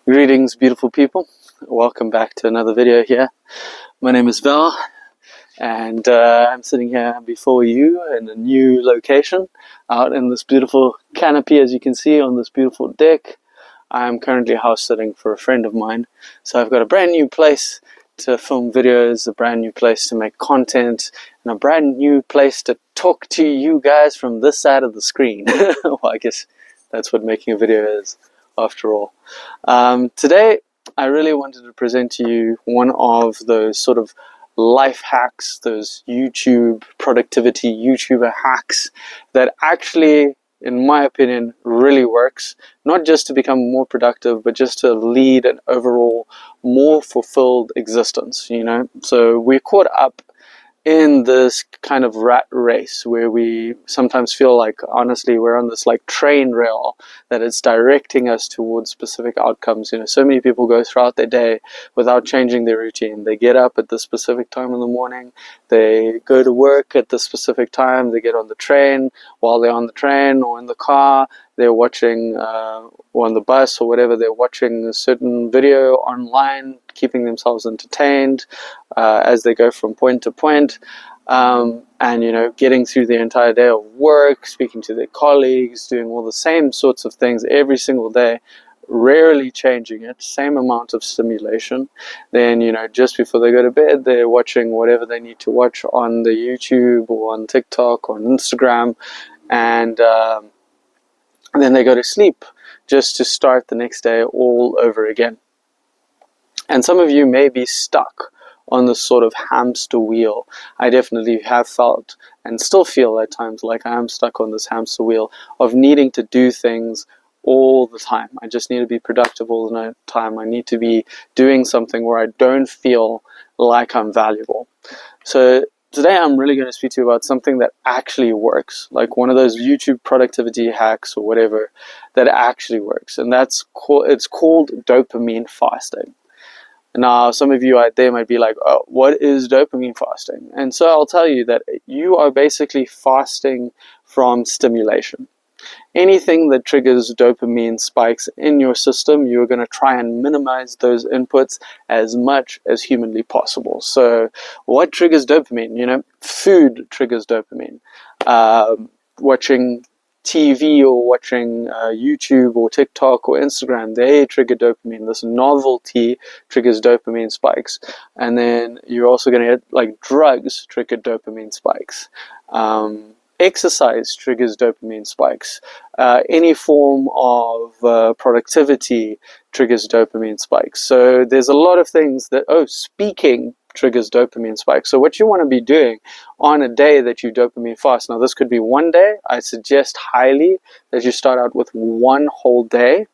Greetings, beautiful people. Welcome back to another video here. My name is Val, and I'm sitting here before you in a new location out in this beautiful canopy, as you can see, on this beautiful deck. I'm currently house sitting for a friend of mine, so I've got a brand new place to film videos, a brand new place to make content, and a brand new place to talk to you guys from this side of the screen. Well, I guess that's what making a video is, after all. Today, I really wanted to present to you one of those sort of life hacks, those YouTube productivity YouTuber hacks that actually, in my opinion, really works, not just to become more productive, but just to lead an overall more fulfilled existence, you know? So we're caught up in this kind of rat race where we sometimes feel like, honestly, we're on this like train rail that it's directing us towards specific outcomes. You know, so many people go throughout their day without changing their routine. They get up at this specific time in the morning, they go to work at this specific time, they get on the train. While they're on the train or in the car, they're watching, or on the bus or whatever, they're watching a certain video online, keeping themselves entertained as they go from point to point, and you know, getting through the entire day of work, speaking to their colleagues, doing all the same sorts of things every single day, rarely changing it, same amount of stimulation. Then, you know, just before they go to bed, they're watching whatever they need to watch on the YouTube or on TikTok or on Instagram, and then they go to sleep just to start the next day all over again. And some of you may be stuck on this sort of hamster wheel. I definitely have felt and still feel at times like I am stuck on this hamster wheel of needing to do things all the time. I just need to be productive all the time. I need to be doing something where I don't feel like I'm valuable. So today I'm really going to speak to you about something that actually works, like one of those YouTube productivity hacks or whatever that actually works, and it's called dopamine fasting. Now, some of you out there might be like, oh, what is dopamine fasting? And so I'll tell you that you are basically fasting from stimulation. Anything that triggers dopamine spikes in your system, you're going to try and minimize those inputs as much as humanly possible. So what triggers dopamine? You know, food triggers dopamine. Watching TV or watching YouTube or TikTok or Instagram, they trigger dopamine. This novelty triggers dopamine spikes. And then you're also going to get like drugs trigger dopamine spikes. Exercise triggers dopamine spikes. Any form of productivity triggers dopamine spikes. So there's a lot of things that, speaking triggers dopamine spikes. So what you want to be doing on a day that you dopamine fast, now this could be one day. I suggest highly that you start out with one whole day,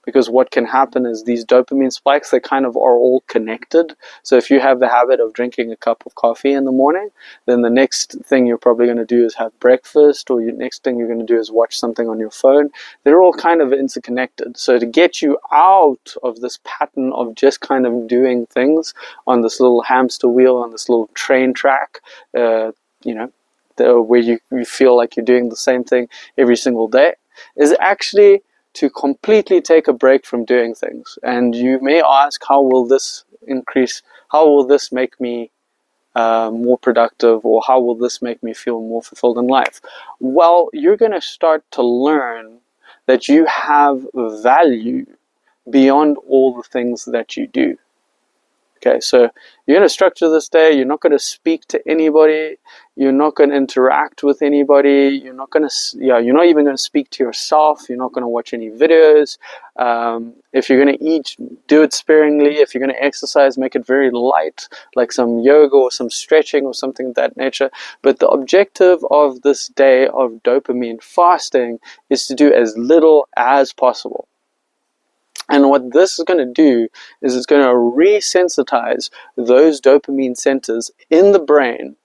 because what can happen is these dopamine spikes, they kind of are all connected. So if you have the habit of drinking a cup of coffee in the morning, then the next thing you're probably going to do is have breakfast, or the next thing you're going to do is watch something on your phone. They're all kind of interconnected. So to get you out of this pattern of just kind of doing things on this little hamster wheel, on this little train track, you know, where you feel like you're doing the same thing every single day, is actually to completely take a break from doing things. And you may ask, how will this make me more productive, or how will this make me feel more fulfilled in life? Well, you're going to start to learn that you have value beyond all the things that you do. Okay, so you're going to structure this day. You're not going to speak to anybody. You're not going to interact with anybody. You're not even going to speak to yourself. You're not going to watch any videos. If you're going to eat, do it sparingly. If you're going to exercise, make it very light, like some yoga or some stretching or something of that nature. But the objective of this day of dopamine fasting is to do as little as possible. And what this is going to do is it's going to resensitize those dopamine centers in the brain,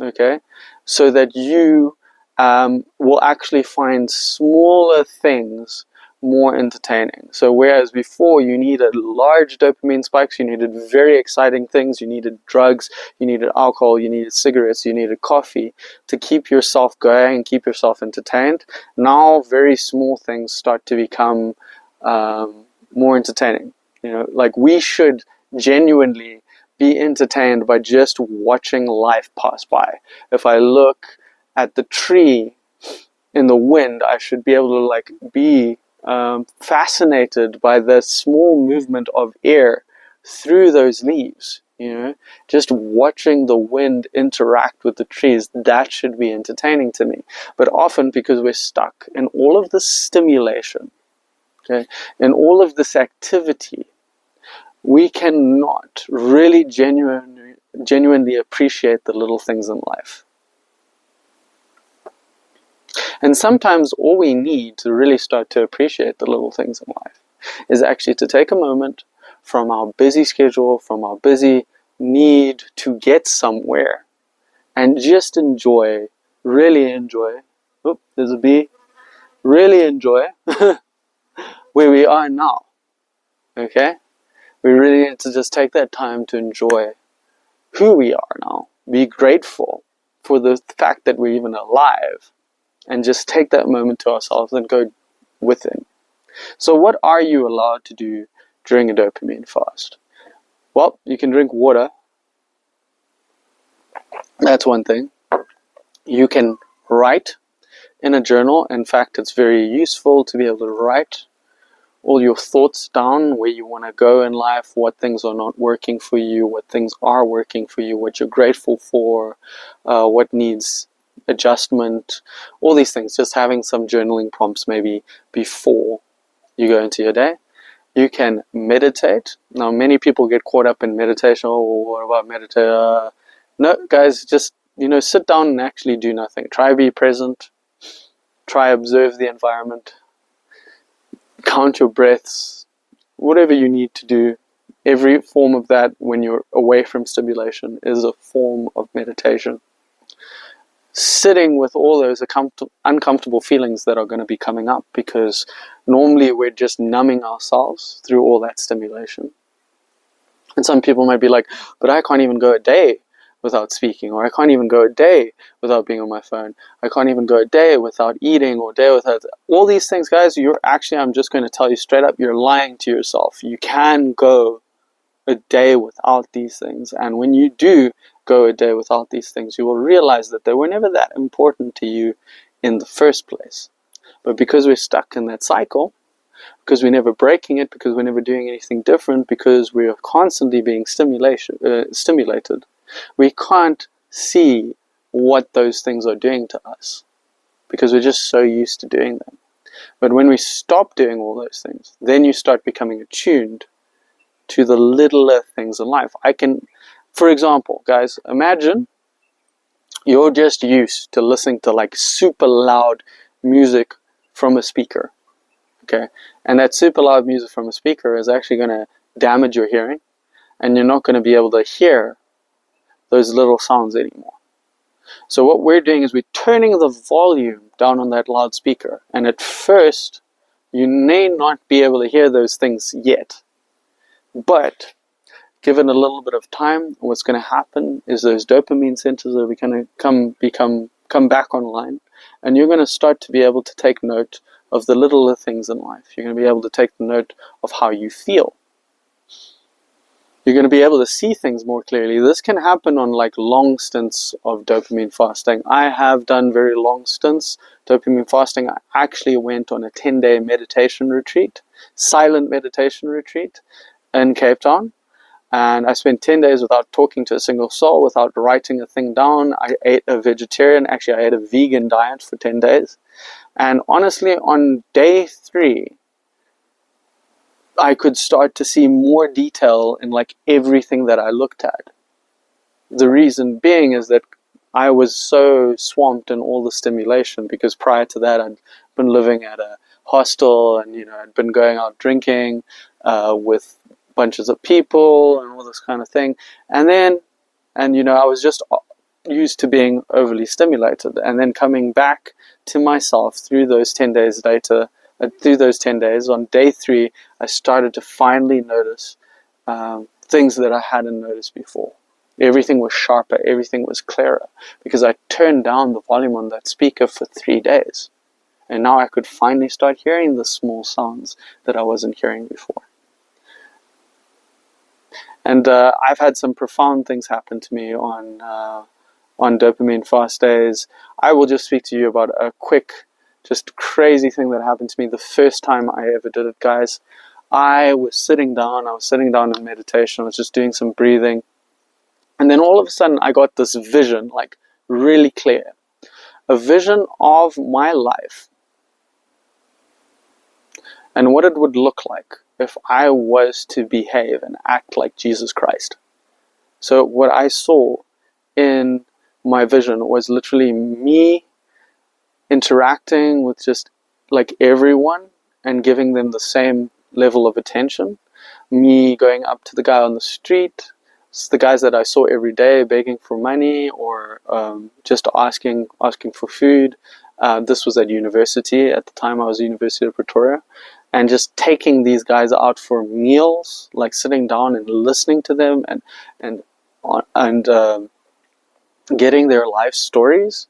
okay, so that you will actually find smaller things more entertaining. So whereas before you needed large dopamine spikes, you needed very exciting things, you needed drugs, you needed alcohol, you needed cigarettes, you needed coffee to keep yourself going and keep yourself entertained, now very small things start to become more entertaining. Like we should genuinely be entertained by just watching life pass by. If I look at the tree in the wind, I should be able to like be fascinated by the small movement of air through those leaves. Just watching the wind interact with the trees, that should be entertaining to me. But often, because we're stuck in all of this stimulation, okay, in all of this activity, we cannot really genuinely appreciate the little things in life. And sometimes all we need to really start to appreciate the little things in life is actually to take a moment from our busy schedule, from our busy need to get somewhere, and just enjoy, really enjoy, oh, there's a bee, really enjoy where we are now, okay? We really need to just take that time to enjoy who we are now, be grateful for the fact that we're even alive, and just take that moment to ourselves and go within. So what are you allowed to do during a dopamine fast? Well, you can drink water. That's one thing. You can write in a journal. In fact, it's very useful to be able to write all your thoughts down, where you want to go in life, what things are not working for you, what things are working for you, what you're grateful for, what needs adjustment, all these things. Just having some journaling prompts maybe before you go into your day. You can meditate. Now, many people get caught up in meditation. Oh, what about meditate? No, guys, just, sit down and actually do nothing. Try be present. Try observe the environment. Count your breaths. Whatever you need to do. Every form of that, when you're away from stimulation, is a form of meditation. Sitting with all those uncomfortable feelings that are going to be coming up, because normally we're just numbing ourselves through all that stimulation. And some people might be like, but I can't even go a day without speaking, or I can't even go a day without being on my phone. I can't even go a day without eating, or a day without all these things. Guys, I'm just going to tell you straight up, you're lying to yourself. You can go a day without these things, and when you do go a day without these things, you will realize that they were never that important to you in the first place. But because we're stuck in that cycle, because we're never breaking it, because we're never doing anything different, because we are constantly being stimulated, we can't see what those things are doing to us, because we're just so used to doing them. But when we stop doing all those things, then you start becoming attuned to the littler things in life. For example, guys, imagine you're just used to listening to like super loud music from a speaker, okay? And that super loud music from a speaker is actually going to damage your hearing, and you're not going to be able to hear those little sounds anymore. So what we're doing is we're turning the volume down on that loudspeaker, and at first you may not be able to hear those things yet, but given a little bit of time, what's going to happen is those dopamine centers are going to come back online, and you're going to start to be able to take note of the littler things in life. You're going to be able to take the note of how you feel. You're going to be able to see things more clearly. This can happen on like long stints of dopamine fasting. I have done very long stints dopamine fasting. I actually went on a 10-day meditation retreat, silent meditation retreat in Cape Town. And I spent 10 days without talking to a single soul, without writing a thing down. I ate a vegetarian, actually I ate a vegan diet for 10 days. And honestly, on day 3, I could start to see more detail in like everything that I looked at. The reason being is that I was so swamped in all the stimulation, because prior to that I'd been living at a hostel, and I'd been going out drinking with bunches of people and all this kind of thing, and I was just used to being overly stimulated, and then coming back to myself through those 10 days later. Through those 10 days, on day 3, I started to finally notice things that I hadn't noticed before. Everything was sharper, everything was clearer, because I turned down the volume on that speaker for 3 days. And now I could finally start hearing the small sounds that I wasn't hearing before. And I've had some profound things happen to me on dopamine fast days. I will just speak to you about a quick, just crazy thing that happened to me the first time I ever did it, guys. I was sitting down in meditation, I was just doing some breathing, and then all of a sudden I got this vision, like really clear. A vision of my life and what it would look like if I was to behave and act like Jesus Christ. So what I saw in my vision was literally me interacting with just like everyone and giving them the same level of attention. Me going up to the guy on the street, the guys that I saw every day begging for money or just asking for food. This was at university. At the time I was at University of Pretoria. And just taking these guys out for meals, like sitting down and listening to them and getting their life stories.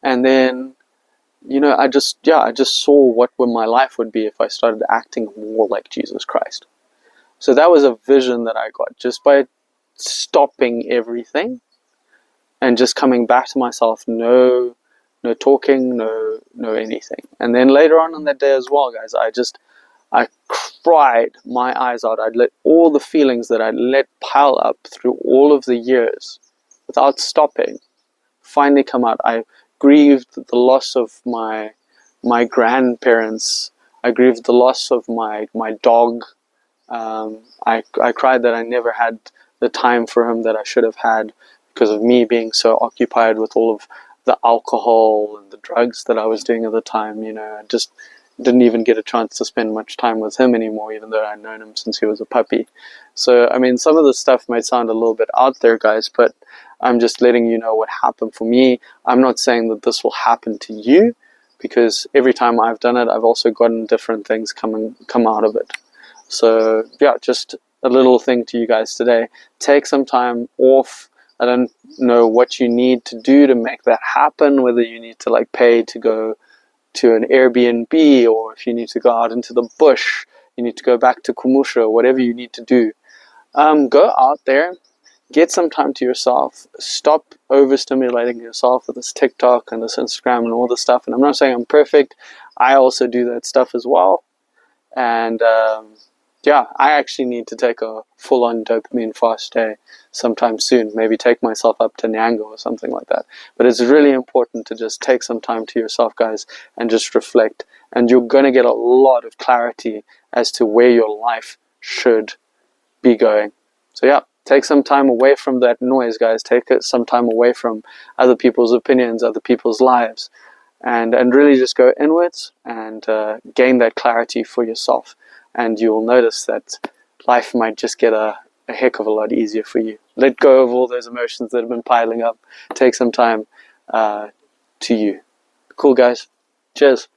And then, I just saw what my life would be if I started acting more like Jesus Christ. So that was a vision that I got just by stopping everything and just coming back to myself. No talking, no anything. And then later on in that day as well, guys, I cried my eyes out. I'd let all the feelings that I'd let pile up through all of the years without stopping finally come out. I grieved the loss of my grandparents. I grieved the loss of my dog. I cried that I never had the time for him that I should have had because of me being so occupied with all of the alcohol and the drugs that I was doing at the time. I just didn't even get a chance to spend much time with him anymore, even though I'd known him since he was a puppy. So, I mean, some of the stuff might sound a little bit out there, guys, but I'm just letting you know what happened for me. I'm not saying that this will happen to you, because every time I've done it, I've also gotten different things come out of it. So, yeah, just a little thing to you guys today. Take some time off. I don't know what you need to do to make that happen, whether you need to pay to go to an Airbnb, or if you need to go out into the bush, you need to go back to Kumusha, whatever you need to do. Go out there, get some time to yourself, stop overstimulating yourself with this TikTok and this Instagram and all this stuff. And I'm not saying I'm perfect. I also do that stuff as well. And yeah, I actually need to take a full-on dopamine fast day sometime soon. Maybe take myself up to Nyanga or something like that. But it's really important to just take some time to yourself, guys, and just reflect. And you're going to get a lot of clarity as to where your life should be going. So yeah, take some time away from that noise, guys. Take some time away from other people's opinions, other people's lives, and really just go inwards and gain that clarity for yourself. And you'll notice that life might just get a heck of a lot easier for you. Let go of all those emotions that have been piling up. Take some time to you. Cool, guys. Cheers.